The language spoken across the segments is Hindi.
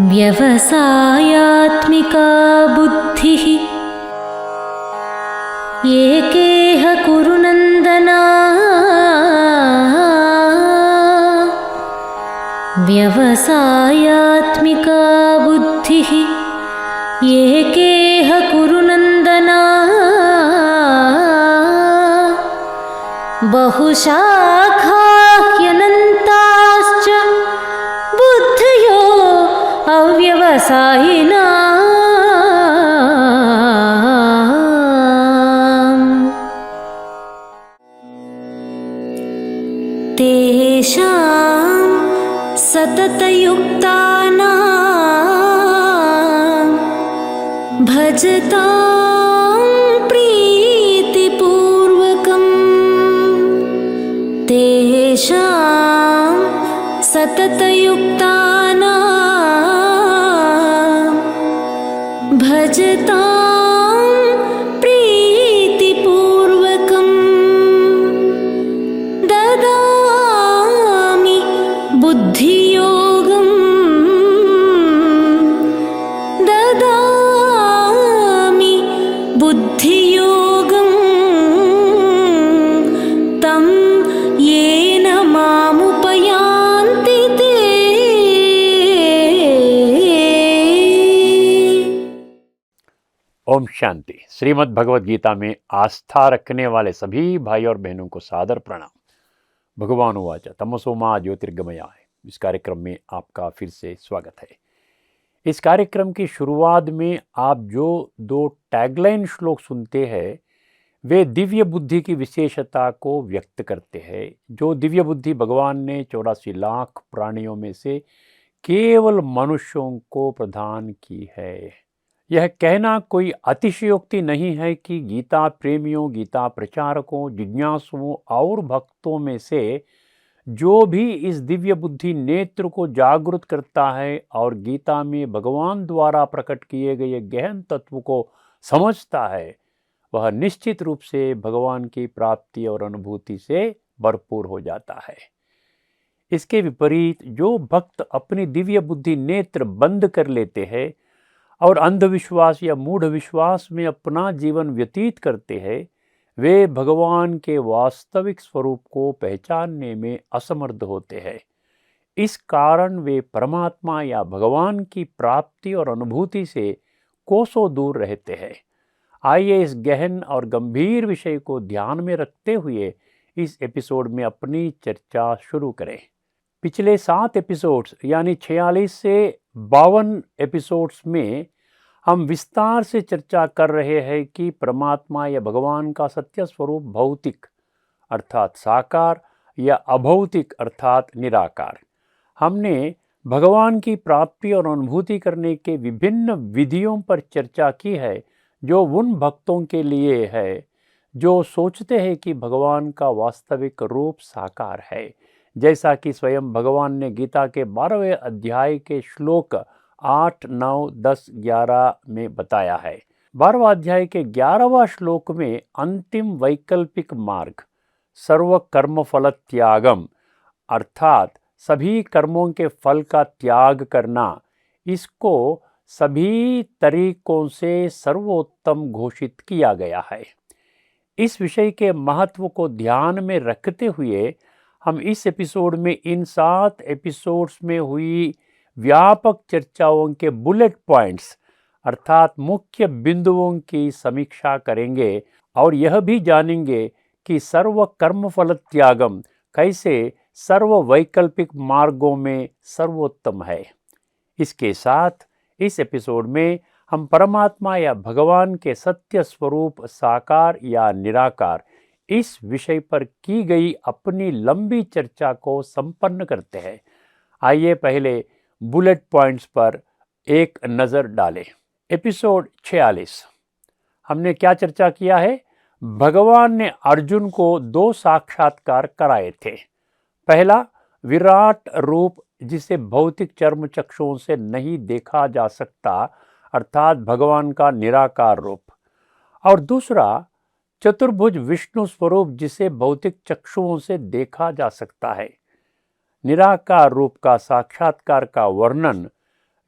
व्यवसायात्मिका बुद्धिः एकेह कुरु नन्दना। व्यवसायात्मिका बुद्धिः एकेह कुरु नन्दना। बहुशाखाह्यनन्ताश्च बुद्धयो अव्यवसायिना। तेषां सततयुक्तानां भजतां प्रीतिपूर्वकम्। तेषां सततयुक्तानां भजतां प्रीतिपूर्वकम्। ददामि बुद्धियोगं ददामि बुद्धियोगं तं येन मामुपयान्ति ते। ओम शांति। श्रीमद् भगवद गीता में आस्था रखने वाले सभी भाई और बहनों को सादर प्रणाम। भगवान उवाच तमसो मा ज्योतिर्गमया है। इस कार्यक्रम में आपका फिर से स्वागत है। इस कार्यक्रम की शुरुआत में आप जो दो टैगलाइन श्लोक सुनते हैं वे दिव्य बुद्धि की विशेषता को व्यक्त करते हैं, जो दिव्य बुद्धि भगवान ने 84 लाख प्राणियों में से केवल मनुष्यों को प्रदान की है। यह कहना कोई अतिशयोक्ति नहीं है कि गीता प्रेमियों, गीता प्रचारकों, जिज्ञासुओं और भक्तों में से जो भी इस दिव्य बुद्धि नेत्र को जागृत करता है और गीता में भगवान द्वारा प्रकट किए गए गहन तत्व को समझता है, वह निश्चित रूप से भगवान की प्राप्ति और अनुभूति से भरपूर हो जाता है। इसके विपरीत जो भक्त अपनी दिव्य बुद्धि नेत्र बंद कर लेते हैं और अंधविश्वास या मूढ़ विश्वास में अपना जीवन व्यतीत करते हैं, वे भगवान के वास्तविक स्वरूप को पहचानने में असमर्थ होते हैं। इस कारण वे परमात्मा या भगवान की प्राप्ति और अनुभूति से कोसों दूर रहते हैं। आइए इस गहन और गंभीर विषय को ध्यान में रखते हुए इस एपिसोड में अपनी चर्चा शुरू करें। पिछले 7 एपिसोड्स यानी 46 से 52 एपिसोड्स में हम विस्तार से चर्चा कर रहे हैं कि परमात्मा या भगवान का सत्य स्वरूप भौतिक अर्थात साकार या अभौतिक अर्थात निराकार। हमने भगवान की प्राप्ति और अनुभूति करने के विभिन्न विधियों पर चर्चा की है जो उन भक्तों के लिए है जो सोचते हैं कि भगवान का वास्तविक रूप साकार है, जैसा कि स्वयं भगवान ने गीता के 12वें अध्याय के श्लोक 8, 9, 10, 11 में बताया है। 12वां अध्याय के 11वां श्लोक में अंतिम वैकल्पिक मार्ग सर्व कर्म फल त्यागम अर्थात सभी कर्मों के फल का त्याग करना, इसको सभी तरीकों से सर्वोत्तम घोषित किया गया है। इस विषय के महत्व को ध्यान में रखते हुए हम इस एपिसोड में इन 7 एपिसोड्स में हुई व्यापक चर्चाओं के बुलेट पॉइंट्स अर्थात मुख्य बिंदुओं की समीक्षा करेंगे और यह भी जानेंगे कि सर्व कर्म फल त्यागम कैसे सर्व वैकल्पिक मार्गों में सर्वोत्तम है। इसके साथ इस एपिसोड में हम परमात्मा या भगवान के सत्य स्वरूप साकार या निराकार इस विषय पर की गई अपनी लंबी चर्चा को संपन्न करते हैं। आइए पहले बुलेट पॉइंट्स पर एक नज़र डालें। एपिसोड 46 हमने क्या चर्चा किया है? भगवान ने अर्जुन को 2 साक्षात्कार कराए थे। पहला विराट रूप जिसे भौतिक चर्म चक्षुओं से नहीं देखा जा सकता अर्थात भगवान का निराकार रूप, और दूसरा चतुर्भुज विष्णु स्वरूप जिसे भौतिक चक्षुओं से देखा जा सकता है। निराकार रूप का साक्षात्कार का वर्णन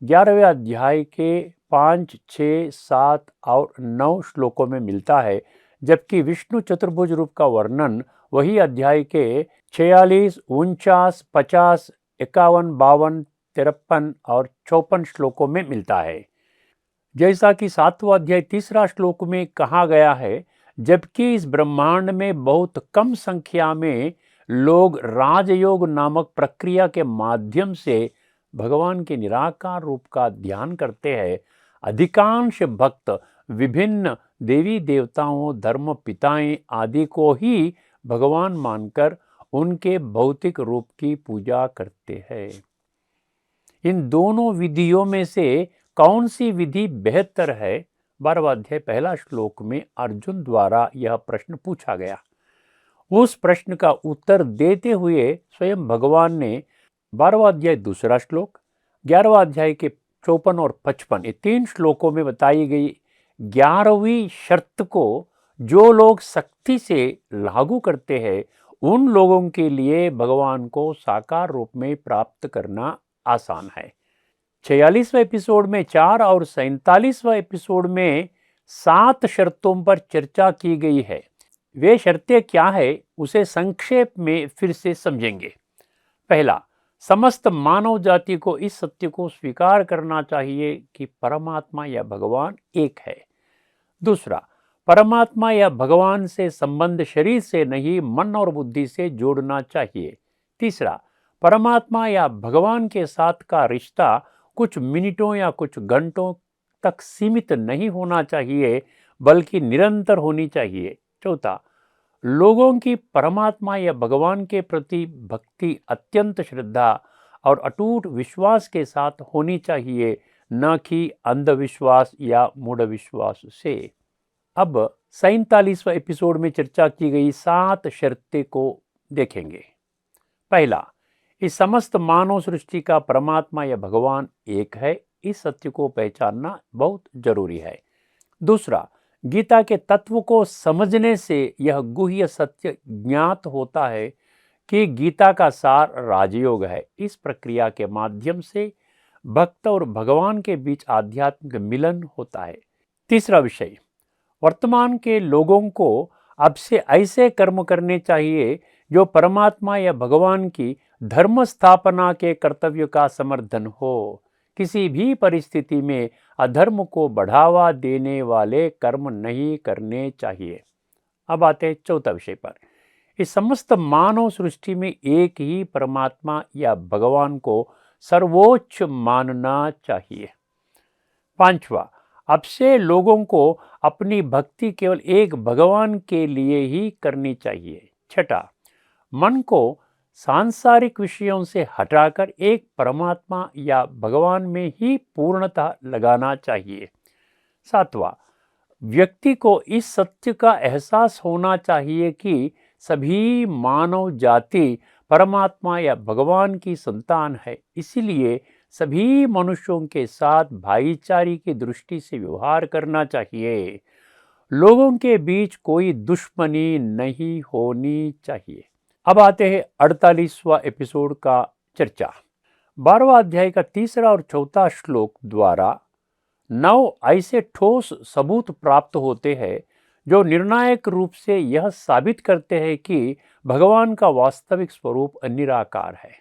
11वें अध्याय के 5, 6, 7 और 9 श्लोकों में मिलता है, जबकि विष्णु चतुर्भुज रूप का वर्णन वही अध्याय के 46, 49, 50, 51, 52, 53 और 54 श्लोकों में मिलता है। जैसा कि 7वां अध्याय 3 श्लोक में कहा गया है, जबकि इस ब्रह्मांड में बहुत कम संख्या में लोग राजयोग नामक प्रक्रिया के माध्यम से भगवान के निराकार रूप का ध्यान करते हैं, अधिकांश भक्त विभिन्न देवी देवताओं, धर्म पिताएं आदि को ही भगवान मानकर उनके भौतिक रूप की पूजा करते हैं। इन दोनों विधियों में से कौन सी विधि बेहतर है? 12वां अध्याय 1 श्लोक में अर्जुन द्वारा यह प्रश्न पूछा गया। उस प्रश्न का उत्तर देते हुए स्वयं भगवान ने 12वां अध्याय 2 श्लोक, 11वां अध्याय के 54 और 55 ये 3 श्लोकों में बताई गई 11वीं शर्त को जो लोग सख्ती से लागू करते हैं, उन लोगों के लिए भगवान को साकार रूप में प्राप्त करना आसान है। 46वें एपिसोड में 4 और 47वें एपिसोड में 7 शर्तों पर चर्चा की गई है। वे शर्तें क्या है, उसे संक्षेप में फिर से समझेंगे। पहला, समस्त मानव जाति को इस सत्य को स्वीकार करना चाहिए कि परमात्मा या भगवान एक है। दूसरा, परमात्मा या भगवान से संबंध शरीर से नहीं, मन और बुद्धि से जोड़ना चाहिए। तीसरा, परमात्मा या भगवान के साथ का रिश्ता कुछ मिनटों या कुछ घंटों तक सीमित नहीं होना चाहिए, बल्कि निरंतर होनी चाहिए। चौथा, लोगों की परमात्मा या भगवान के प्रति भक्ति अत्यंत श्रद्धा और अटूट विश्वास के साथ होनी चाहिए, न कि अंधविश्वास या मूढ़ विश्वास से। अब 47वें एपिसोड में चर्चा की गई 7 शर्तें को देखेंगे। पहला, इस समस्त मानव सृष्टि का परमात्मा या भगवान एक है, इस सत्य को पहचानना बहुत जरूरी है। दूसरा, गीता के तत्व को समझने से यह गुह्य सत्य ज्ञात होता है कि गीता का सार राजयोग है। इस प्रक्रिया के माध्यम से भक्त और भगवान के बीच आध्यात्मिक मिलन होता है। तीसरा विषय, वर्तमान के लोगों को अब से ऐसे कर्म करने चाहिए जो परमात्मा या भगवान की धर्म स्थापना के कर्तव्य का समर्थन हो। किसी भी परिस्थिति में अधर्म को बढ़ावा देने वाले कर्म नहीं करने चाहिए। अब आते हैं चौथा विषय पर। इस समस्त मानव सृष्टि में एक ही परमात्मा या भगवान को सर्वोच्च मानना चाहिए। पांचवा, अब से लोगों को अपनी भक्ति केवल एक भगवान के लिए ही करनी चाहिए। छठा, मन को सांसारिक विषयों से हटाकर एक परमात्मा या भगवान में ही पूर्णतः लगाना चाहिए। सातवां, व्यक्ति को इस सत्य का एहसास होना चाहिए कि सभी मानव जाति परमात्मा या भगवान की संतान है, इसलिए सभी मनुष्यों के साथ भाईचारे की दृष्टि से व्यवहार करना चाहिए। लोगों के बीच कोई दुश्मनी नहीं होनी चाहिए। अब आते हैं 48वां एपिसोड का चर्चा। 12वां अध्याय का 3 और 4 श्लोक द्वारा 9 ऐसे ठोस सबूत प्राप्त होते हैं जो निर्णायक रूप से यह साबित करते हैं कि भगवान का वास्तविक स्वरूप निराकार है।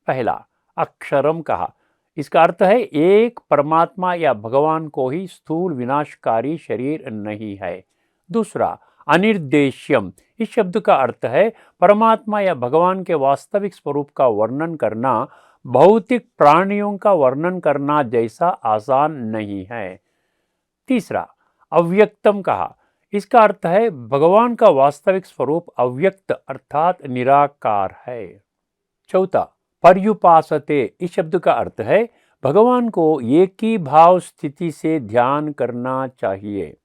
पहला, अक्षरम कहा, इसका अर्थ है एक परमात्मा या भगवान को ही स्थूल विनाशकारी शरीर नहीं है। दूसरा, अनिर्देश्यम, इस शब्द का अर्थ है परमात्मा या भगवान के वास्तविक स्वरूप का वर्णन करना भौतिक प्राणियों का वर्णन करना जैसा आसान नहीं है। तीसरा, अव्यक्तम कहा, इसका अर्थ है भगवान का वास्तविक स्वरूप अव्यक्त अर्थात निराकार है। चौथा, पर्युपासते, इस शब्द का अर्थ है भगवान को एक ही भाव स्थिति से ध्यान करना चाहिए।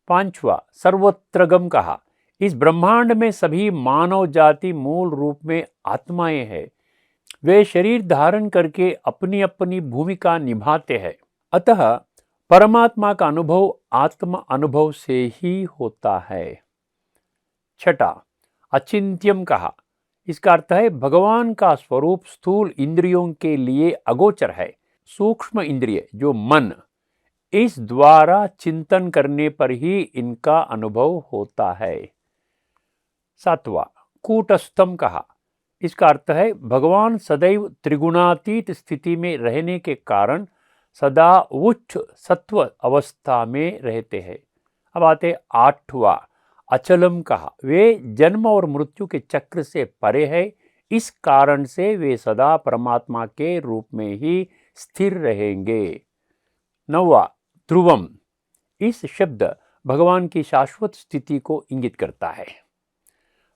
पांचवा, सर्वत्रगम कहा, इस ब्रह्मांड में सभी मानव जाति मूल रूप में आत्माएं हैं। वे शरीर धारण करके अपनी अपनी भूमिका निभाते हैं, अतः परमात्मा का अनुभव आत्मा अनुभव से ही होता है। छठा, अचिंत्यम कहा, इसका अर्थ है भगवान का स्वरूप स्थूल इंद्रियों के लिए अगोचर है। सूक्ष्म इंद्रिय जो मन, इस द्वारा चिंतन करने पर ही इनका अनुभव होता है। 7वां, कूटस्थम कहा। इसका अर्थ है भगवान सदैव त्रिगुणातीत स्थिति में रहने के कारण सदा उच्च सत्व अवस्था में रहते हैं। अब आते 8वां, अचलम कहा। वे जन्म और मृत्यु के चक्र से परे है, इस कारण से वे सदा परमात्मा के रूप में ही स्थिर रहेंगे। 9वां, ध्रुवम। इस शब्द भगवान की शाश्वत स्थिति को इंगित करता है।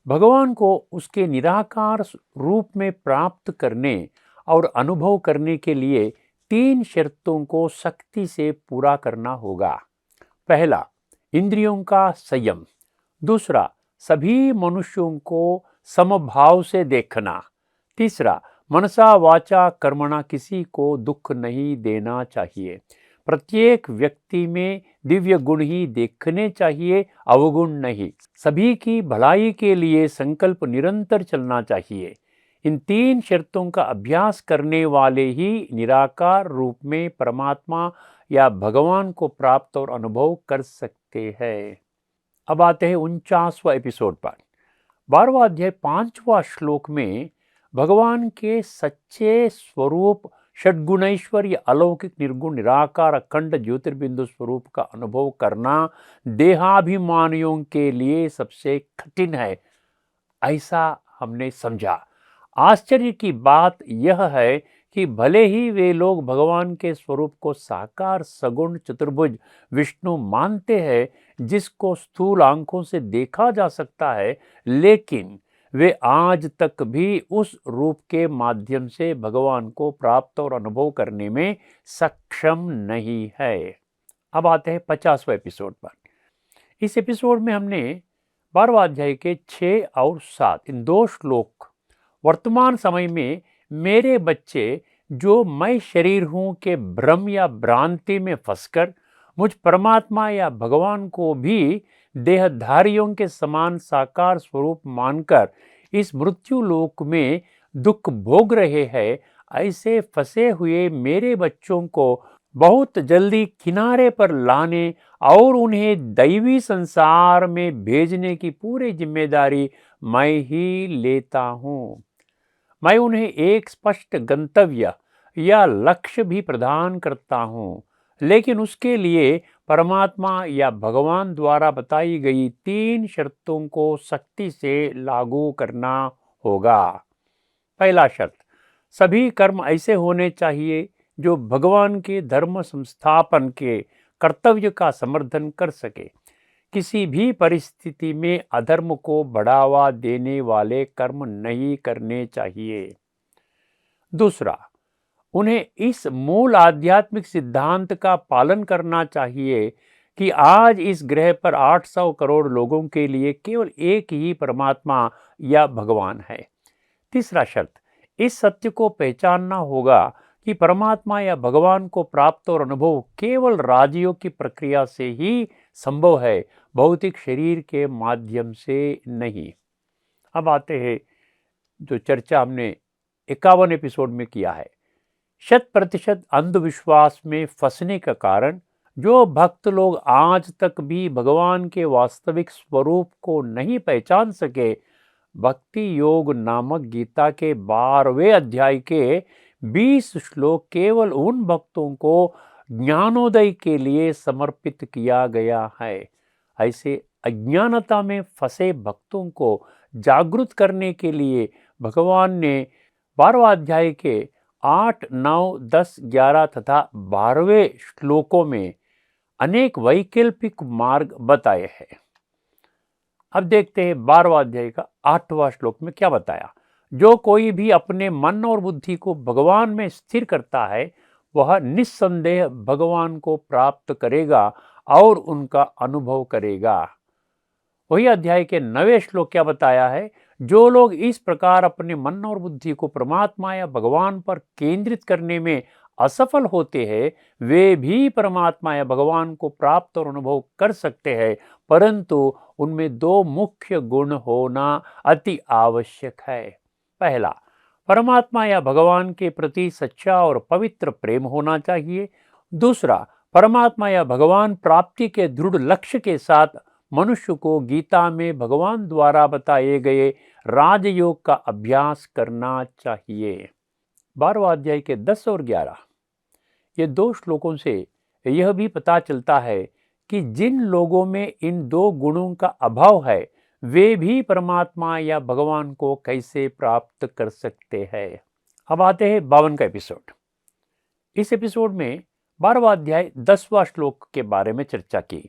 भगवान को उसके निराकार रूप में प्राप्त करने और अनुभव करने के लिए 3 शर्तों को सख्ती से पूरा करना होगा। पहला, इंद्रियों का संयम। दूसरा, सभी मनुष्यों को समभाव से देखना। तीसरा, मनसा वाचा कर्मणा किसी को दुख नहीं देना चाहिए। प्रत्येक व्यक्ति में दिव्य गुण ही देखने चाहिए, अवगुण नहीं। सभी की भलाई के लिए संकल्प निरंतर चलना चाहिए। इन 3 शर्तों का अभ्यास करने वाले ही निराकार रूप में परमात्मा या भगवान को प्राप्त और अनुभव कर सकते हैं। अब आते हैं 49वां एपिसोड पर। 12वां अध्याय 5वां श्लोक में भगवान के सच्चे स्वरूप षड्गुणैश्वर्य अलौकिक निर्गुण निराकार अखंड ज्योतिर्बिंदु स्वरूप का अनुभव करना देहाभिमानियों के लिए सबसे कठिन है, ऐसा हमने समझा। आश्चर्य की बात यह है कि भले ही वे लोग भगवान के स्वरूप को साकार सगुण चतुर्भुज विष्णु मानते हैं, जिसको स्थूल आंखों से देखा जा सकता है, लेकिन वे आज तक भी उस रूप के माध्यम से भगवान को प्राप्त और अनुभव करने में सक्षम नहीं है। अब आते हैं 50वां एपिसोड पर। इस एपिसोड में हमने 12वां अध्याय के 6 और 7 इन 2 श्लोक वर्तमान समय में मेरे बच्चे जो मैं शरीर हूं के भ्रम या भ्रांति में फंसकर मुझ परमात्मा या भगवान को भी देहधारियों के समान साकार स्वरूप मानकर इस मृत्यु लोक में दुख भोग रहे हैं, ऐसे फंसे हुए मेरे बच्चों को बहुत जल्दी किनारे पर लाने और उन्हें दैवी संसार में भेजने की पूरी जिम्मेदारी मैं ही लेता हूँ। मैं उन्हें एक स्पष्ट गंतव्य या लक्ष्य भी प्रदान करता हूँ, लेकिन उसके लिए परमात्मा या भगवान द्वारा बताई गई 3 शर्तों को सख्ती से लागू करना होगा। पहला शर्त, सभी कर्म ऐसे होने चाहिए जो भगवान के धर्म संस्थापन के कर्तव्य का समर्थन कर सके। किसी भी परिस्थिति में अधर्म को बढ़ावा देने वाले कर्म नहीं करने चाहिए। दूसरा, उन्हें इस मूल आध्यात्मिक सिद्धांत का पालन करना चाहिए कि आज इस ग्रह पर 800 करोड़ लोगों के लिए केवल एक ही परमात्मा या भगवान है। तीसरा शर्त, इस सत्य को पहचानना होगा कि परमात्मा या भगवान को प्राप्त और अनुभव केवल राजयोग की प्रक्रिया से ही संभव है, भौतिक शरीर के माध्यम से नहीं। अब आते हैं जो चर्चा हमने 51 एपिसोड में किया है। 100% अंधविश्वास में फंसने का कारण जो भक्त लोग आज तक भी भगवान के वास्तविक स्वरूप को नहीं पहचान सके, भक्ति योग नामक गीता के 12वें अध्याय के 20 श्लोक केवल उन भक्तों को ज्ञानोदय के लिए समर्पित किया गया है। ऐसे अज्ञानता में फंसे भक्तों को जागृत करने के लिए भगवान ने 12वां अध्याय के 8, 9, 10, 11 तथा 12वें श्लोकों में अनेक वैकल्पिक मार्ग बताए हैं। अब देखते हैं 12वां अध्याय का 8वां श्लोक में क्या बताया। जो कोई भी अपने मन और बुद्धि को भगवान में स्थिर करता है, वह निस्संदेह भगवान को प्राप्त करेगा और उनका अनुभव करेगा। वही अध्याय के 9वें श्लोक क्या बताया है। जो लोग इस प्रकार अपने मन और बुद्धि को परमात्मा या भगवान पर केंद्रित करने में असफल होते हैं, वे भी परमात्मा या भगवान को प्राप्त और अनुभव कर सकते हैं, परंतु उनमें 2 मुख्य गुण होना अति आवश्यक है। पहला, परमात्मा या भगवान के प्रति सच्चा और पवित्र प्रेम होना चाहिए। दूसरा, परमात्मा या भगवान प्राप्ति के दृढ़ लक्ष्य के साथ मनुष्य को गीता में भगवान द्वारा बताए गए राजयोग का अभ्यास करना चाहिए। 12वां अध्याय के 10 और 11 ये 2 श्लोकों से यह भी पता चलता है कि जिन लोगों में इन 2 गुणों का अभाव है वे भी परमात्मा या भगवान को कैसे प्राप्त कर सकते हैं। अब आते हैं 52 का एपिसोड। इस एपिसोड में 12वां अध्याय 10वां श्लोक के बारे में चर्चा की।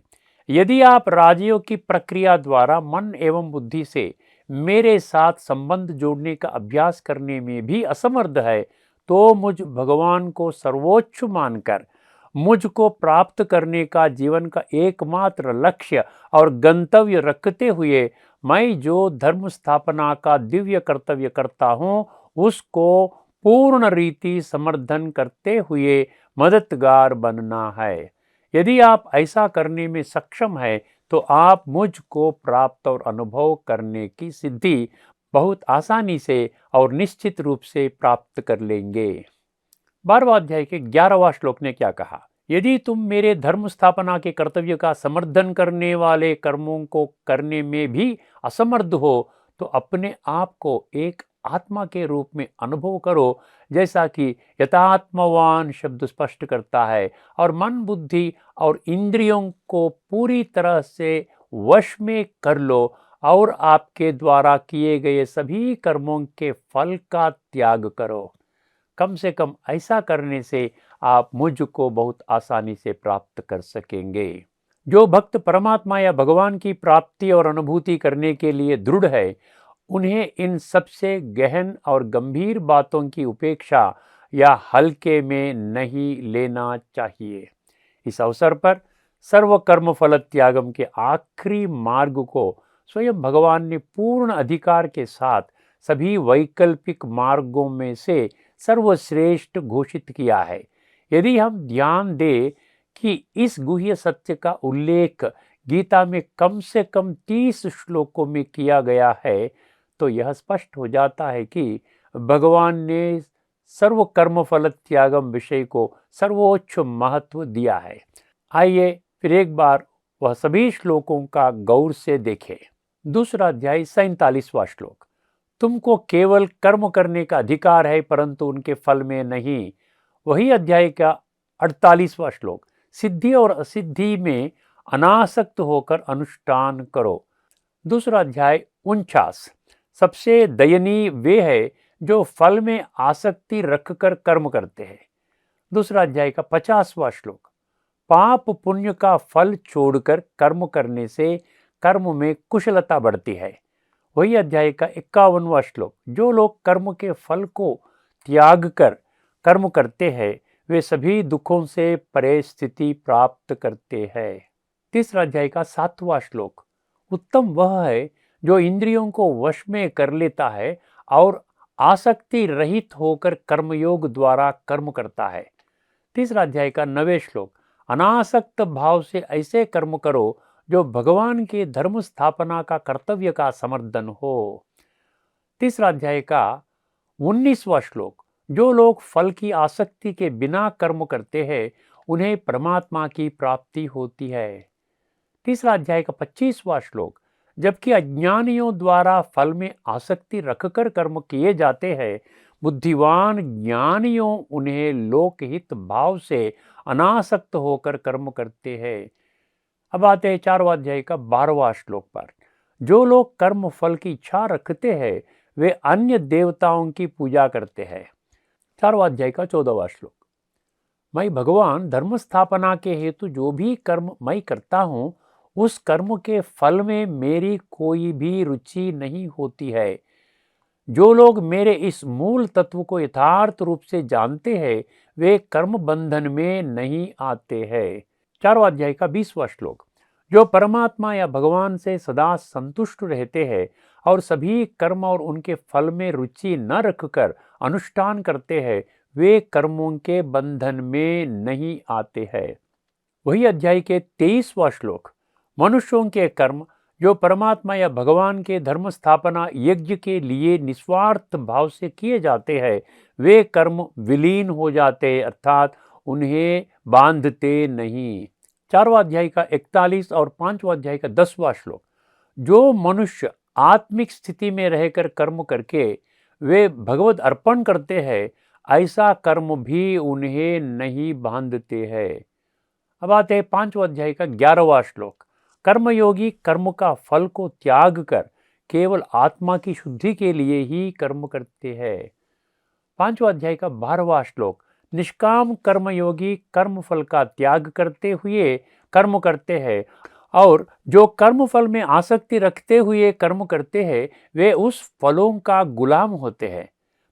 यदि आप राजयोग की प्रक्रिया द्वारा मन एवं बुद्धि से मेरे साथ संबंध जोड़ने का अभ्यास करने में भी असमर्थ है तो मुझ भगवान को सर्वोच्च मानकर मुझको प्राप्त करने का जीवन का एकमात्र लक्ष्य और गंतव्य रखते हुए मैं जो धर्म स्थापना का दिव्य कर्तव्य करता हूँ उसको पूर्ण रीति समर्थन करते हुए मददगार बनना है। यदि आप ऐसा करने में सक्षम हैं तो आप मुझको प्राप्त और अनुभव करने की सिद्धि बहुत आसानी से और निश्चित रूप से प्राप्त कर लेंगे। 12वां अध्याय के 11वां श्लोक ने क्या कहा? यदि तुम मेरे धर्म स्थापना के कर्तव्य का समर्थन करने वाले कर्मों को करने में भी असमर्थ हो तो अपने आप को एक आत्मा के रूप में अनुभव करो, जैसा कि यथात्मवान शब्द स्पष्ट करता है, और मन बुद्धि और इंद्रियों को पूरी तरह से वश में कर लो और आपके द्वारा किए गए सभी कर्मों के फल का त्याग करो। कम से कम ऐसा करने से आप मुझको बहुत आसानी से प्राप्त कर सकेंगे। जो भक्त परमात्मा या भगवान की प्राप्ति और अनुभूति करने के लिए दृढ़ है उन्हें इन सबसे गहन और गंभीर बातों की उपेक्षा या हल्के में नहीं लेना चाहिए। इस अवसर पर सर्व कर्म फल त्यागम के आखिरी मार्ग को स्वयं भगवान ने पूर्ण अधिकार के साथ सभी वैकल्पिक मार्गों में से सर्वश्रेष्ठ घोषित किया है। यदि हम ध्यान दें कि इस गुह्य सत्य का उल्लेख गीता में कम से कम 30 श्लोकों में किया गया है तो यह स्पष्ट हो जाता है कि भगवान ने सर्व कर्म फल त्यागम विषय को सर्वोच्च महत्व दिया है। आइए फिर एक बार वह सभी श्लोकों का गौर से देखें। दूसरा अध्याय 47वां श्लोक, तुमको केवल कर्म करने का अधिकार है परंतु उनके फल में नहीं। वही अध्याय का 48वां श्लोक, सिद्धि और असिद्धि में अनासक्त होकर अनुष्ठान करो। दूसरा अध्याय 49, सबसे दयनीय वे है जो फल में आसक्ति रखकर कर्म करते हैं। दूसरा अध्याय का 50वां श्लोक, पाप पुण्य का फल छोड़कर कर्म करने से कर्म में कुशलता बढ़ती है। वही अध्याय का 51वां श्लोक, जो लोग कर्म के फल को त्याग कर कर्म करते हैं वे सभी दुखों से परे स्थिति प्राप्त करते हैं। तीसरा अध्याय का 7वां श्लोक, उत्तम वह है जो इंद्रियों को वश में कर लेता है और आसक्ति रहित होकर कर्मयोग द्वारा कर्म करता है। तीसरा अध्याय का 9वें श्लोक, अनासक्त भाव से ऐसे कर्म करो जो भगवान के धर्म स्थापना का कर्तव्य का समर्थन हो। तीसरा अध्याय का 19वां श्लोक, जो लोग फल की आसक्ति के बिना कर्म करते हैं उन्हें परमात्मा की प्राप्ति होती है। तीसरा अध्याय का 25वां श्लोक, जबकि अज्ञानियों द्वारा फल में आसक्ति रखकर कर्म किए जाते हैं बुद्धिवान ज्ञानियों उन्हें लोकहित भाव से अनासक्त होकर कर्म करते हैं। अब आते हैं 4वां अध्याय का 12वां श्लोक पर, जो लोग कर्म फल की इच्छा रखते हैं वे अन्य देवताओं की पूजा करते हैं। 4वां अध्याय का 14वां श्लोक, मैं भगवान धर्म स्थापना के हेतु जो भी कर्म मैं करता हूँ उस कर्म के फल में मेरी कोई भी रुचि नहीं होती है। जो लोग मेरे इस मूल तत्व को यथार्थ रूप से जानते हैं वे कर्म बंधन में नहीं आते हैं। 4वां अध्याय का 20वां श्लोक, जो परमात्मा या भगवान से सदा संतुष्ट रहते हैं और सभी कर्म और उनके फल में रुचि न रखकर अनुष्ठान करते हैं वे कर्मों के बंधन में नहीं आते हैं। वही अध्याय के 23वां श्लोक, मनुष्यों के कर्म जो परमात्मा या भगवान के धर्म स्थापना यज्ञ के लिए निस्वार्थ भाव से किए जाते हैं वे कर्म विलीन हो जाते, अर्थात उन्हें बांधते नहीं। 4वां अध्याय का 41 और 5वां अध्याय का 10वां श्लोक। जो मनुष्य आत्मिक स्थिति में रहकर कर्म करके वे भगवत अर्पण करते हैं, ऐसा कर्म भी उन्हें नहीं बांधते हैं। अब आते हैं 5वां अध्याय का 11वां श्लोक। कर्मयोगी कर्म का फल को त्याग कर केवल आत्मा की शुद्धि के लिए ही कर्म करते हैं। 5वां अध्याय का 12वां श्लोक। निष्काम कर्मयोगी कर्म फल का त्याग करते हुए कर्म करते हैं और जो कर्म फल में आसक्ति रखते हुए कर्म करते हैं वे उस फलों का गुलाम होते हैं।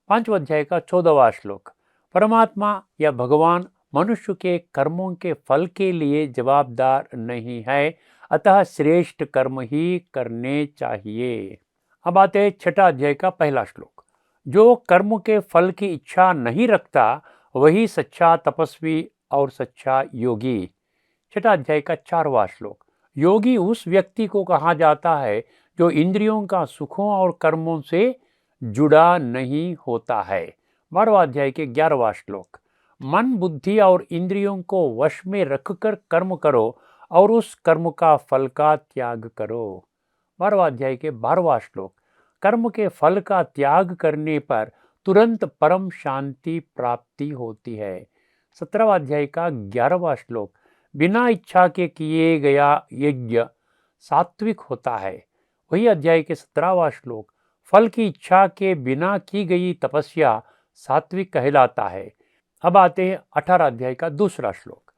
5वां अध्याय का 14वां श्लोक। परमात्मा या भगवान मनुष्य के कर्मों के फल के लिए जवाबदार नहीं है, अतः श्रेष्ठ कर्म ही करने चाहिए। अब आते हैं 6ठा अध्याय का 1 श्लोक। जो कर्म के फल की इच्छा नहीं रखता वही सच्चा तपस्वी और सच्चा योगी। 6ठा अध्याय का 4वां श्लोक। योगी उस व्यक्ति को कहा जाता है जो इंद्रियों का सुखों और कर्मों से जुड़ा नहीं होता है। 12वां अध्याय के 11वां श्लोक। मन बुद्धि और इंद्रियों को वश में रखकर कर्म करो और उस कर्म का फल का त्याग करो। 12वां अध्याय के 12वां श्लोक। कर्म के फल का त्याग करने पर तुरंत परम शांति प्राप्ति होती है। 17वां अध्याय का 11वां श्लोक। बिना इच्छा के किए गया यज्ञ सात्विक होता है। वही अध्याय के 17वां श्लोक। फल की इच्छा के बिना की गई तपस्या सात्विक कहलाता है। अब आते हैं 18 अध्याय का 2 श्लोक।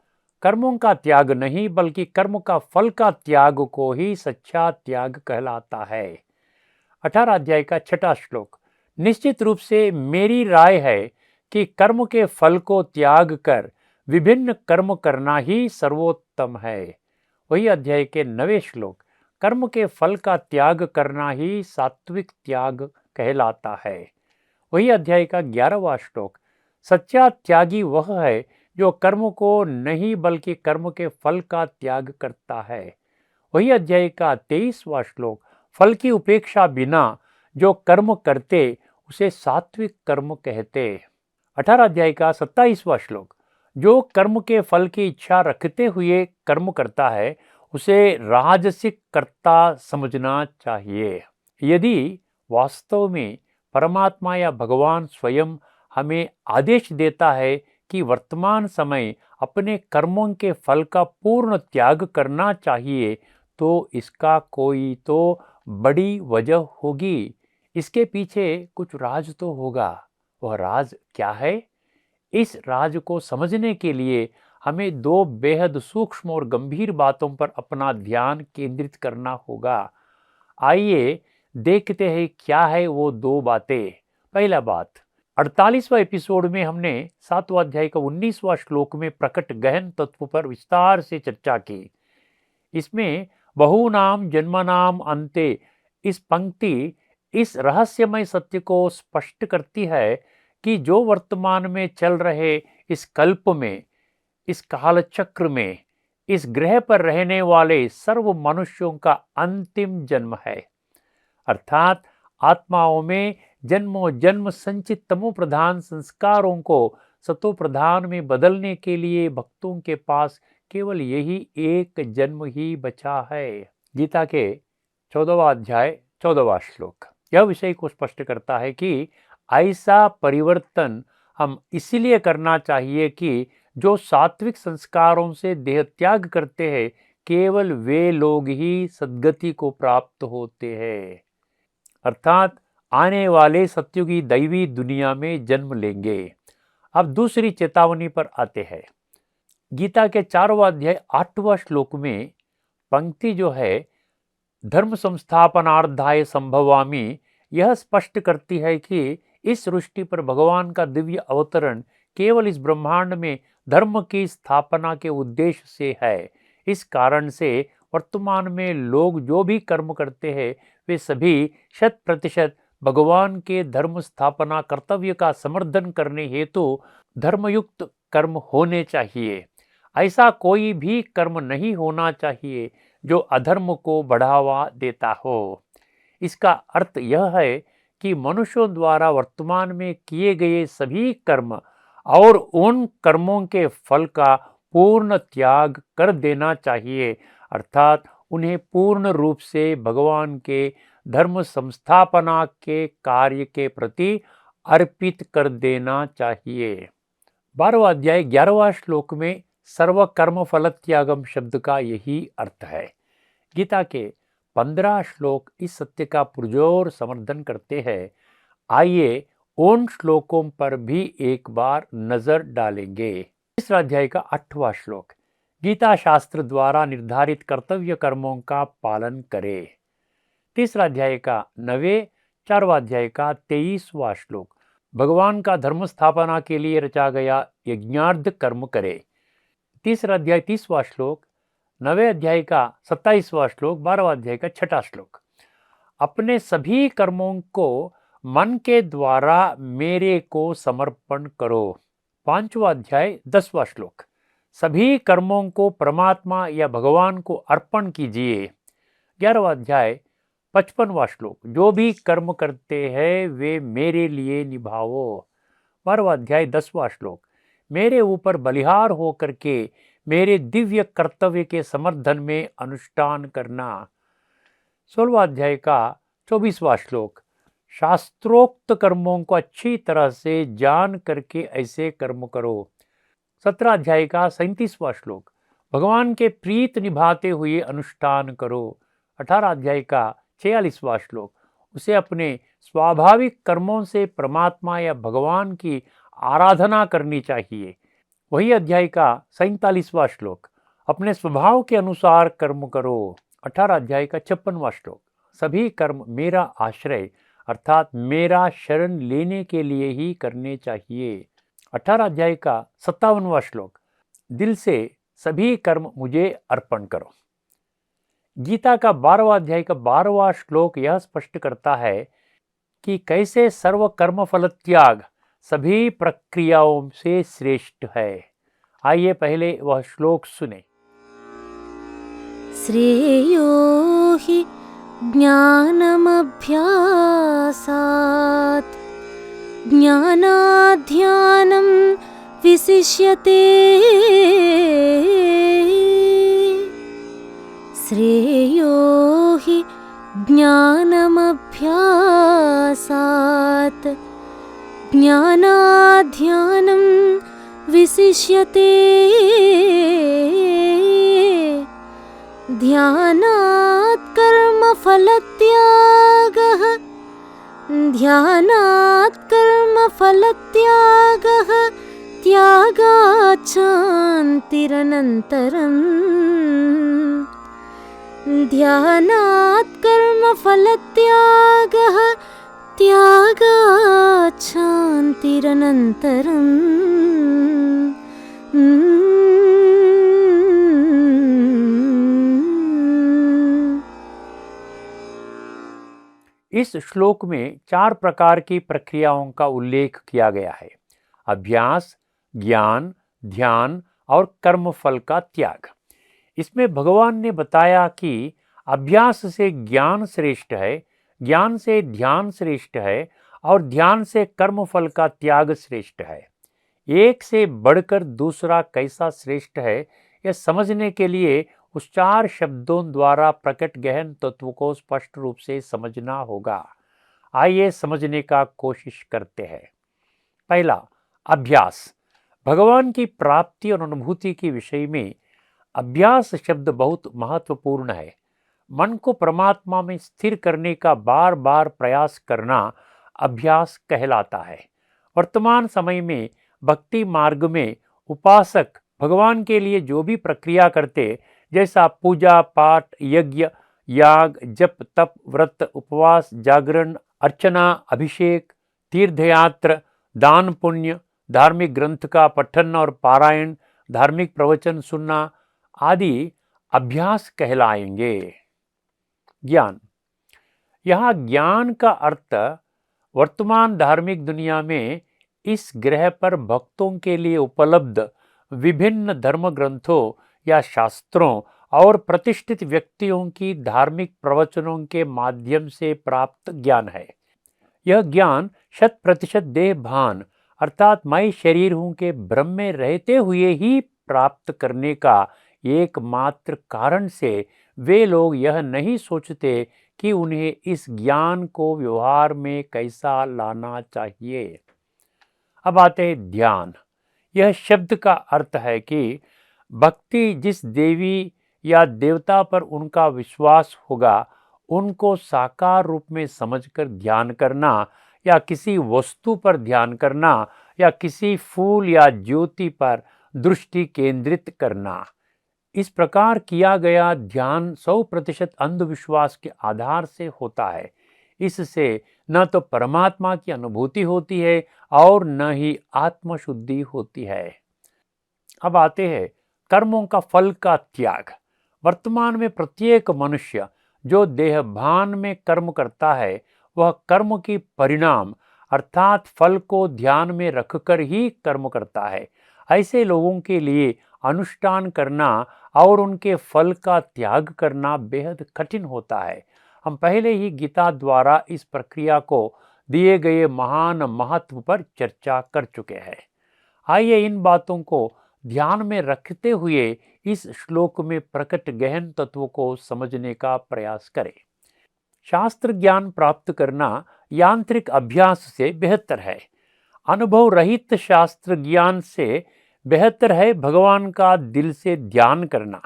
कर्मों का त्याग नहीं बल्कि कर्म का फल का त्याग को ही सच्चा त्याग कहलाता है। 18 अध्याय का 6ठा श्लोक। निश्चित रूप से मेरी राय है कि कर्म के फल को त्याग कर विभिन्न कर्म करना ही सर्वोत्तम है। वही अध्याय के 9वें श्लोक। कर्म के फल का त्याग करना ही सात्विक त्याग कहलाता है। वही अध्याय का 11वां श्लोक। सच्चा त्यागी वह है जो कर्म को नहीं बल्कि कर्म के फल का त्याग करता है। वही अध्याय का 23वां श्लोक। फल की उपेक्षा बिना जो कर्म करते उसे सात्विक कर्म कहते। 18 अध्याय का 27वां श्लोक। जो कर्म के फल की इच्छा रखते हुए कर्म करता है उसे राजसिक कर्ता समझना चाहिए। यदि वास्तव में परमात्मा या भगवान स्वयं हमें आदेश देता है कि वर्तमान समय अपने कर्मों के फल का पूर्ण त्याग करना चाहिए तो इसका कोई तो बड़ी वजह होगी। इसके पीछे कुछ राज तो होगा। वह राज क्या है? इस राज को समझने के लिए हमें 2 बेहद सूक्ष्म और गंभीर बातों पर अपना ध्यान केंद्रित करना होगा। आइए देखते हैं क्या है वो 2 बातें। पहला बात, 48वां एपिसोड में हमने 7वां अध्याय का 19वां श्लोक में प्रकट गहन तत्व पर विस्तार से चर्चा की। इसमें बहुनाम जन्मनाम अंते इस पंक्ति इस रहस्यमय सत्य को स्पष्ट करती है कि जो वर्तमान में चल रहे इस कल्प में, इस कालचक्र में, इस ग्रह पर रहने वाले सर्व मनुष्यों का अंतिम जन्म है। अर्थात आत्माओं में जन्मों जन्म संचित तमो प्रधान संस्कारों को सतो प्रधान में बदलने के लिए भक्तों के पास केवल यही एक जन्म ही बचा है। गीता के 14वां अध्याय 14वां श्लोक यह विषय को स्पष्ट करता है कि ऐसा परिवर्तन हम इसलिए करना चाहिए कि जो सात्विक संस्कारों से देह त्याग करते हैं केवल वे लोग ही सद्गति को प्राप्त होते हैं, अर्थात आने वाले सत्युगी दैवी दुनिया में जन्म लेंगे। अब दूसरी चेतावनी पर आते हैं। गीता के 4वां अध्याय 8वां श्लोक में पंक्ति जो है धर्म संस्थापनार्थाय संभवामि यह स्पष्ट करती है कि इस सृष्टि पर भगवान का दिव्य अवतरण केवल इस ब्रह्मांड में धर्म की स्थापना के उद्देश्य से है। इस कारण से वर्तमान में लोग जो भी कर्म करते हैं वे सभी 100% भगवान के धर्म स्थापना कर्तव्य का समर्थन करने हेतु धर्मयुक्त कर्म होने चाहिए। ऐसा कोई भी कर्म नहीं होना चाहिए जो अधर्म को बढ़ावा देता हो। इसका अर्थ यह है कि मनुष्यों द्वारा वर्तमान में किए गए सभी कर्म और उन कर्मों के फल का पूर्ण त्याग कर देना चाहिए, अर्थात उन्हें पूर्ण रूप से भगवान के धर्म संस्थापना के कार्य के प्रति अर्पित कर देना चाहिए। 12वां अध्याय 11वां श्लोक में सर्व कर्म फल त्यागम शब्द का यही अर्थ है। गीता के 15 श्लोक इस सत्य का पुरजोर समर्थन करते हैं। आइए उन श्लोकों पर भी एक बार नजर डालेंगे। तीसरा अध्याय का 8वां श्लोक, गीता शास्त्र द्वारा निर्धारित कर्तव्य कर्मों का पालन करे। तीसरा अध्याय का 9वें 4वां अध्याय का 23वां श्लोक, भगवान का धर्म स्थापना के लिए रचा गया यज्ञार्थ कर्म करे। तीसरा अध्याय 30वां श्लोक, 9वें अध्याय का 27वां श्लोक, 12वां अध्याय का 6वां श्लोक, अपने सभी कर्मों को मन के द्वारा मेरे को समर्पण करो। 5वां अध्याय 10वां श्लोक, सभी कर्मों को परमात्मा या भगवान को अर्पण कीजिए। 11वां अध्याय 55वां श्लोक, जो भी कर्म करते हैं वे मेरे लिए निभाओ। 12वां अध्याय 10वां श्लोक, मेरे ऊपर बलिहार होकर के मेरे दिव्य कर्तव्य के समर्थन में अनुष्ठान करना। 16वां अध्याय का 24वां श्लोक, शास्त्रोक्त कर्मों को अच्छी तरह से जान करके ऐसे कर्म करो। 17 अध्याय का 37वां श्लोक, भगवान के प्रीत निभाते हुए अनुष्ठान करो। 18 अध्याय का 46वां श्लोक, उसे अपने स्वाभाविक कर्मों से परमात्मा या भगवान की आराधना करनी चाहिए। वही अध्याय का 47वां श्लोक, अपने स्वभाव के अनुसार कर्म करो। 18 अध्याय का 56वां श्लोक, सभी कर्म मेरा आश्रय अर्थात मेरा शरण लेने के लिए ही करने चाहिए। 18 अध्याय का 57वां श्लोक, दिल से सभी कर्म मुझे अर्पण करो। गीता का 12वां अध्याय का 12वां श्लोक यह स्पष्ट करता है कि कैसे सर्व कर्म फल त्याग सभी प्रक्रियाओं से श्रेष्ठ है। आइए पहले वह श्लोक सुने। श्रेयो हि ज्ञानमभ्यासात् ज्ञानाध्यानं विशिष्यते। श्रेयो हि ज्ञानमभ्यासात् ज्ञानाध्यानं विशिष्यते। ध्यानात् कर्मफलत्यागः ध्यानात् कर्मफलत्यागः त्यागात् शान्तिरनन्तरम्। ध्यानात् कर्मफलत्यागः त्यागात् शान्तिरनन्तरम्। इस श्लोक में 4 प्रकार की प्रक्रियाओं का उल्लेख किया गया है: अभ्यास, ज्ञान, ध्यान और कर्मफल का त्याग। इसमें भगवान ने बताया कि अभ्यास से ज्ञान श्रेष्ठ है, ज्ञान से ध्यान श्रेष्ठ है और ध्यान से कर्मफल का त्याग श्रेष्ठ है। एक से बढ़कर दूसरा कैसा श्रेष्ठ है यह समझने के लिए उस 4 शब्दों द्वारा प्रकट गहन तत्व को स्पष्ट रूप से समझना होगा। आइए समझने का कोशिश करते हैं। पहला, अभ्यास। भगवान की प्राप्ति और अनुभूति के विषय में अभ्यास शब्द बहुत महत्वपूर्ण है। मन को परमात्मा में स्थिर करने का बार बार प्रयास करना अभ्यास कहलाता है। वर्तमान समय में भक्ति मार्ग में उपासक भगवान के लिए जो भी प्रक्रिया करते, जैसा पूजा पाठ, यज्ञ, याग, जप, तप, व्रत, उपवास, जागरण, अर्चना, अभिषेक, तीर्थयात्रा, दान पुण्य, धार्मिक ग्रंथ का पठन और पारायण, धार्मिक प्रवचन सुनना आदि अभ्यास कहलाएंगे। ज्ञान। यहाँ ज्ञान का अर्थ वर्तमान धार्मिक दुनिया में इस ग्रह पर भक्तों के लिए उपलब्ध विभिन्न धर्म ग्रंथों या शास्त्रों और प्रतिष्ठित व्यक्तियों की धार्मिक प्रवचनों के माध्यम से प्राप्त ज्ञान है। यह ज्ञान 100% देह भान अर्थात मैं शरीर हूँ के भ्रम में रहते हुए ही प्राप्त करने का एकमात्र कारण से वे लोग यह नहीं सोचते कि उन्हें इस ज्ञान को व्यवहार में कैसा लाना चाहिए। अब आते हैं ध्यान। यह शब्द का अर्थ है कि भक्ति जिस देवी या देवता पर उनका विश्वास होगा उनको साकार रूप में समझकर ध्यान करना, या किसी वस्तु पर ध्यान करना, या किसी फूल या ज्योति पर दृष्टि केंद्रित करना। इस प्रकार किया गया ध्यान 100% अंधविश्वास के आधार से होता है। इससे न तो परमात्मा की अनुभूति होती है और न ही आत्मशुद्धि होती है। अब आते हैं कर्मों का फल का त्याग। वर्तमान में प्रत्येक मनुष्य जो देहभान में कर्म करता है वह कर्म की परिणाम अर्थात फल को ध्यान में रखकर ही कर्म करता है। ऐसे लोगों के लिए अनुष्ठान करना और उनके फल का त्याग करना बेहद कठिन होता है। हम पहले ही गीता द्वारा इस प्रक्रिया को दिए गए महान महत्व पर चर्चा कर चुके हैं। आइए इन बातों को ध्यान में रखते हुए इस श्लोक में प्रकट गहन तत्व को समझने का प्रयास करें। शास्त्र ज्ञान प्राप्त करना यांत्रिक अभ्यास से बेहतर है। अनुभव रहित शास्त्र ज्ञान से बेहतर है भगवान का दिल से ध्यान करना,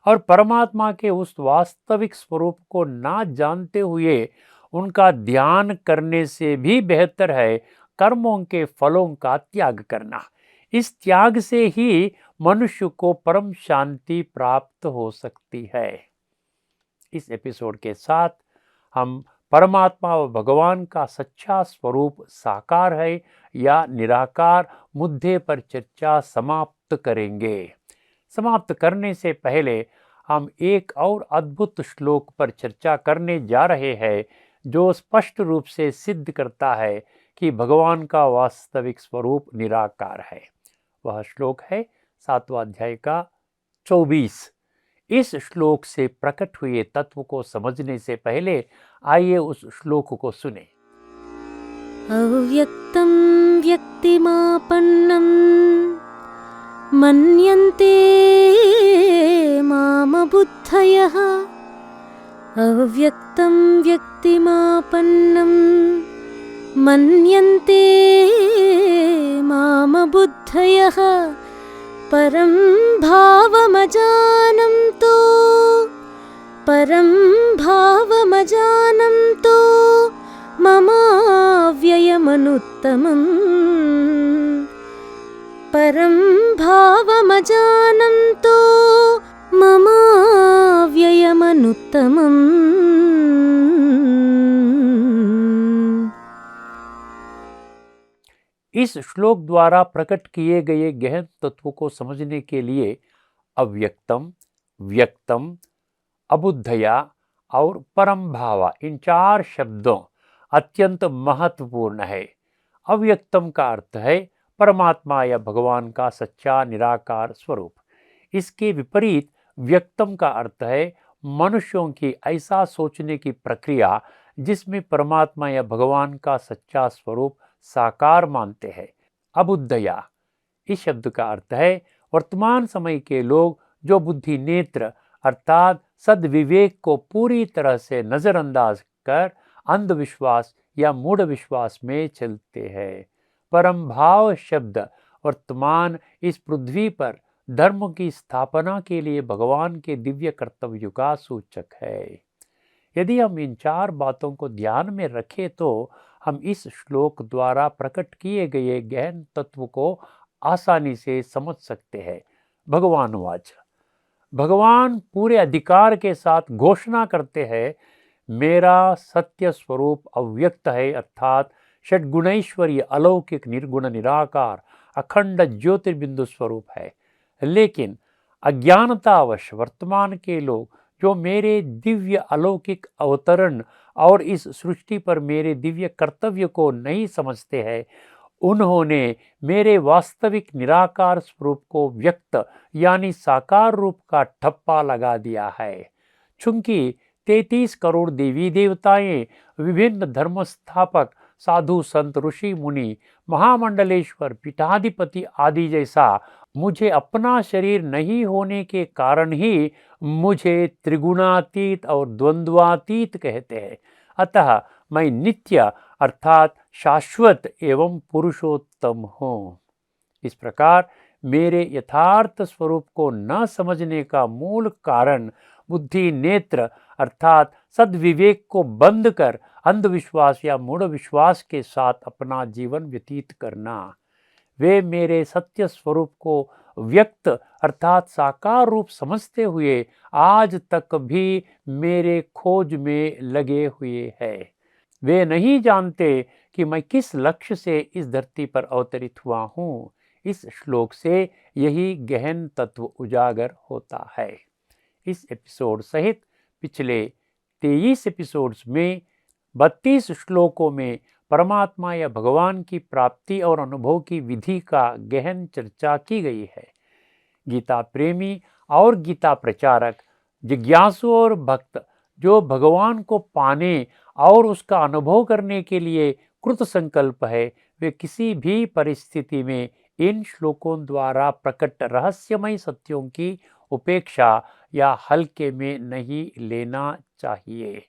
और परमात्मा के उस वास्तविक स्वरूप को ना जानते हुए उनका ध्यान करने से भी बेहतर है कर्मों के फलों का त्याग करना। इस त्याग से ही मनुष्य को परम शांति प्राप्त हो सकती है। इस एपिसोड के साथ हम परमात्मा व भगवान का सच्चा स्वरूप साकार है या निराकार मुद्दे पर चर्चा समाप्त करेंगे। समाप्त करने से पहले हम एक और अद्भुत श्लोक पर चर्चा करने जा रहे हैं जो स्पष्ट रूप से सिद्ध करता है कि भगवान का वास्तविक स्वरूप निराकार है। वह श्लोक है 7वां अध्याय का 24। इस श्लोक से प्रकट हुए तत्व को समझने से पहले आइए उस श्लोक को सुने। अव्यक्तं व्यक्तिमापन्नं मन्यन्ते मामबुद्धयः। अव्यक्तं व्यक्तिमापन्नं मन्यन्ते मामबुद्धयः। परं भावमजानन्तो ममाव्ययमनुत्तमम्। परं भावमजानन्तो ममाव्ययमनुत्तमम्। इस श्लोक द्वारा प्रकट किए गए गहन तत्व को समझने के लिए अव्यक्तम, व्यक्तम, अबुद्धया और परम भावा इन 4 शब्दों अत्यंत महत्वपूर्ण है। अव्यक्तम का अर्थ है परमात्मा या भगवान का सच्चा निराकार स्वरूप। इसके विपरीत व्यक्तम का अर्थ है मनुष्यों की ऐसा सोचने की प्रक्रिया जिसमें परमात्मा या भगवान का सच्चा स्वरूप साकार मानते हैं। अबुद्धया इस शब्द का अर्थ है वर्तमान समय के लोग जो बुद्धि नेत्र अर्थात सद्विवेक को पूरी तरह से नजरअंदाज कर अंधविश्वास या मूढ़ विश्वास में चलते हैं। परम भाव शब्द वर्तमान इस पृथ्वी पर धर्म की स्थापना के लिए भगवान के दिव्य कर्तव्य का सूचक है। यदि हम इन 4 बातों को ध्यान में रखें तो हम इस श्लोक द्वारा प्रकट किए गए गहन तत्व को आसानी से समझ सकते हैं। भगवान वाच, भगवान पूरे अधिकार के साथ घोषणा करते हैं, मेरा सत्य स्वरूप अव्यक्त है अर्थात षड्गुणैश्वर्य अलौकिक निर्गुण निराकार अखंड ज्योतिर्बिंदु स्वरूप है। लेकिन अज्ञानतावश वर्तमान के लोग जो मेरे दिव्य अलौकिक अवतरण और इस सृष्टि पर मेरे दिव्य कर्तव्य को नहीं समझते हैं उन्होंने मेरे वास्तविक निराकार स्वरूप को व्यक्त यानी साकार रूप का ठप्पा लगा दिया है। चूंकि 33 करोड़ देवी देवताएं, विभिन्न धर्म स्थापक, साधु संत, ऋषि मुनि, महामंडलेश्वर, पीठाधिपति आदि जैसा मुझे अपना शरीर नहीं होने के कारण ही मुझे त्रिगुणातीत और द्वंद्वातीत कहते हैं। अतः मैं नित्य अर्थात शाश्वत एवं पुरुषोत्तम हूँ। इस प्रकार मेरे यथार्थ स्वरूप को न समझने का मूल कारण बुद्धि नेत्र अर्थात सद्विवेक को बंद कर अंधविश्वास या मूढ़ विश्वास के साथ अपना जीवन व्यतीत करना। वे मेरे सत्य स्वरूप को व्यक्त अर्थात साकार रूप समझते हुए आज तक भी मेरे खोज में लगे हुए हैं। वे नहीं जानते कि मैं किस लक्ष्य से इस धरती पर अवतरित हुआ हूँ। इस श्लोक से यही गहन तत्व उजागर होता है। इस एपिसोड सहित पिछले 23 एपिसोड्स में 32 श्लोकों में परमात्मा या भगवान की प्राप्ति और अनुभव की विधि का गहन चर्चा की गई है। गीता प्रेमी और गीता प्रचारक, जिज्ञासु और भक्त जो भगवान को पाने और उसका अनुभव करने के लिए कृत संकल्प है, वे किसी भी परिस्थिति में इन श्लोकों द्वारा प्रकट रहस्यमय सत्यों की उपेक्षा या हल्के में नहीं लेना चाहिए।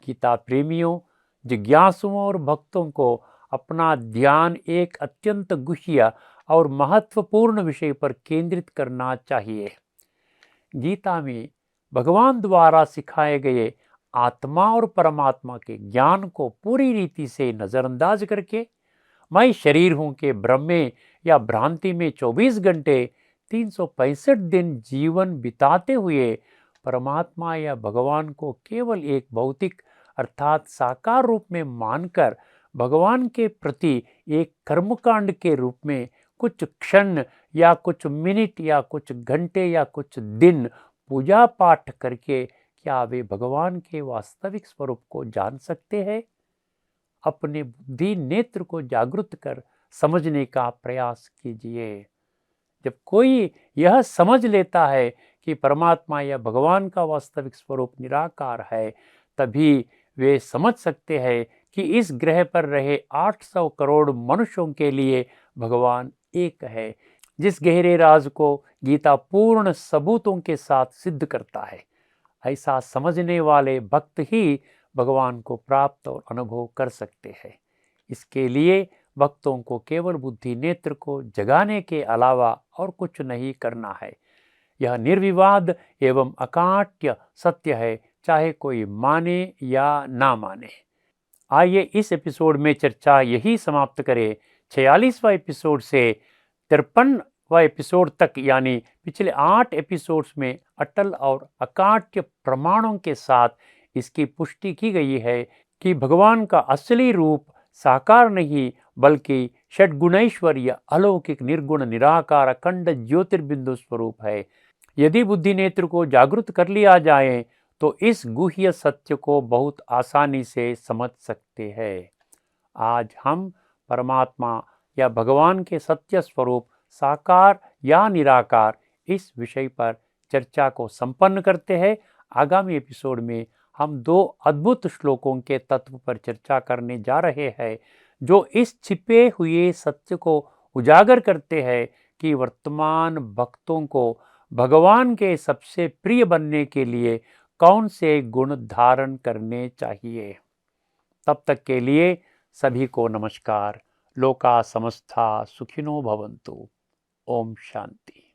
गीता प्रेमियों, जिज्ञासुओं और भक्तों को अपना ध्यान एक अत्यंत गुह्य और महत्वपूर्ण विषय पर केंद्रित करना चाहिए। गीता में भगवान द्वारा सिखाए गए आत्मा और परमात्मा के ज्ञान को पूरी रीति से नज़रअंदाज करके मैं शरीर हूँ के भ्रम में या भ्रांति में 24 घंटे 365 दिन जीवन बिताते हुए परमात्मा या भगवान को केवल एक भौतिक अर्थात साकार रूप में मानकर भगवान के प्रति एक कर्मकांड के रूप में कुछ क्षण या कुछ मिनट या कुछ घंटे या कुछ दिन पूजा पाठ करके क्या वे भगवान के वास्तविक स्वरूप को जान सकते हैं? अपने बुद्धि नेत्र को जागृत कर समझने का प्रयास कीजिए। जब कोई यह समझ लेता है कि परमात्मा या भगवान का वास्तविक स्वरूप निराकार है, तभी वे समझ सकते हैं कि इस ग्रह पर रहे 800 करोड़ मनुष्यों के लिए भगवान एक है। जिस गहरे राज को गीता पूर्ण सबूतों के साथ सिद्ध करता है। ऐसा समझने वाले भक्त ही भगवान को प्राप्त और अनुभव कर सकते हैं। इसके लिए भक्तों को केवल बुद्धि नेत्र को जगाने के अलावा और कुछ नहीं करना है। यह निर्विवाद एवं अकाट्य सत्य है, चाहे कोई माने या ना माने। आइए इस एपिसोड में चर्चा यही समाप्त करें। 46वां एपिसोड से 53वां एपिसोड तक यानी पिछले 8 एपिसोड्स में अटल और अकाट्य प्रमाणों के साथ इसकी पुष्टि की गई है कि भगवान का असली रूप साकार नहीं बल्कि षड्गुणैश्वर्य अलौकिक निर्गुण निराकार अखंड ज्योतिर्बिंदु स्वरूप है। यदि बुद्धि नेत्र को जागृत कर लिया जाए तो इस गुह्य सत्य को बहुत आसानी से समझ सकते हैं। आज हम परमात्मा या भगवान के सत्य स्वरूप साकार या निराकार इस विषय पर चर्चा को संपन्न करते हैं। आगामी एपिसोड में हम 2 अद्भुत श्लोकों के तत्व पर चर्चा करने जा रहे हैं जो इस छिपे हुए सत्य को उजागर करते हैं कि वर्तमान भक्तों को भगवान के सबसे प्रिय बनने के लिए कौन से गुण धारण करने चाहिए। तब तक के लिए सभी को नमस्कार। लोका समस्ता सुखिनो भवन्तु। ओम शांति।